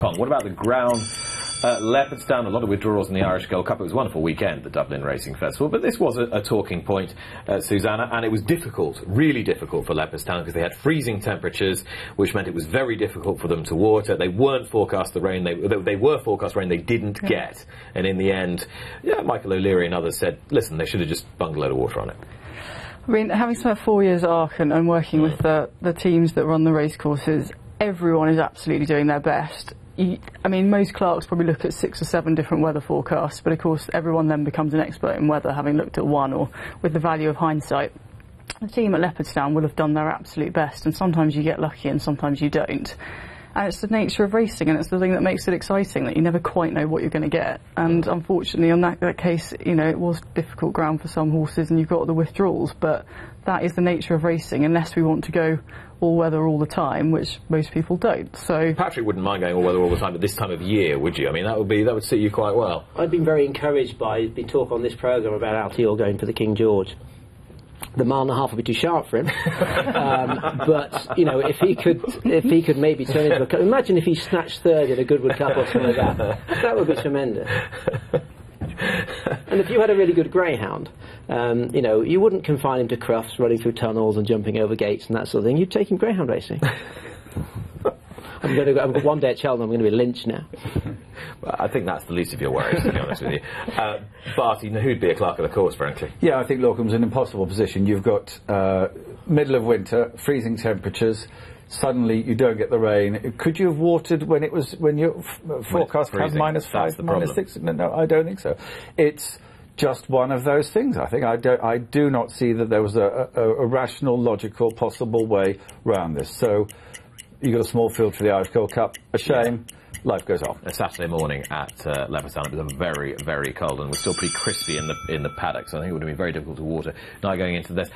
What about the ground at Leopardstown? A lot of withdrawals in the Irish Gold Cup. It was a wonderful weekend, the Dublin Racing Festival, but this was a talking point, Susanna, and it was difficult, really difficult for Leopardstown because they had freezing temperatures, which meant it was very difficult for them to water. They weren't forecast the rain. They were forecast rain they didn't get, and in the end, Michael O'Leary and others said, listen, they should have just bunged a load of water on it. I mean, having spent 4 years at Aachen and working with the teams that run the racecourses, everyone is absolutely doing their best. I mean, most clerks probably look at 6 or 7 different weather forecasts, but of course everyone then becomes an expert in weather, having looked at one, or with the value of hindsight. The team at Leopardstown will have done their absolute best, and sometimes you get lucky and sometimes you don't. And it's the nature of racing, and it's the thing that makes it exciting, that you never quite know what you're going to get. And unfortunately, on that case, you know, it was difficult ground for some horses, and you've got the withdrawals. But that is the nature of racing, unless we want to go all weather all the time, which most people don't. So Patrick wouldn't mind going all weather all the time, but this time of year, would you? I mean, that would suit you quite well. I've been very encouraged by the talk on this programme about Altior going for the King George. The mile and a half would be too sharp for him, but you know, if he could maybe turn into a cup. Imagine if he snatched third at a Goodwood Cup or something like that. That would be tremendous. And if you had a really good greyhound, you know, you wouldn't confine him to crufts, running through tunnels and jumping over gates and that sort of thing. You'd take him greyhound racing. One day at Cheltenham, I'm going to be lynched now. Well, I think that's the least of your worries, to be honest with you. Barty, who'd be a clerk of the course, frankly? Yeah, I think Lorcombe's an impossible position. You've got middle of winter, freezing temperatures. Suddenly, you don't get the rain. Could you have watered when your forecast has -5, -6? No, I don't think so. It's just one of those things. I think I do not see that there was a rational, logical, possible way round this. So you got a small field for the Irish Gold Cup. A shame. Yeah. Life goes on. A Saturday morning at Leopardstown. It was very, very cold, and was still pretty crispy in the paddock. So I think it would have been very difficult to water. Now going into this.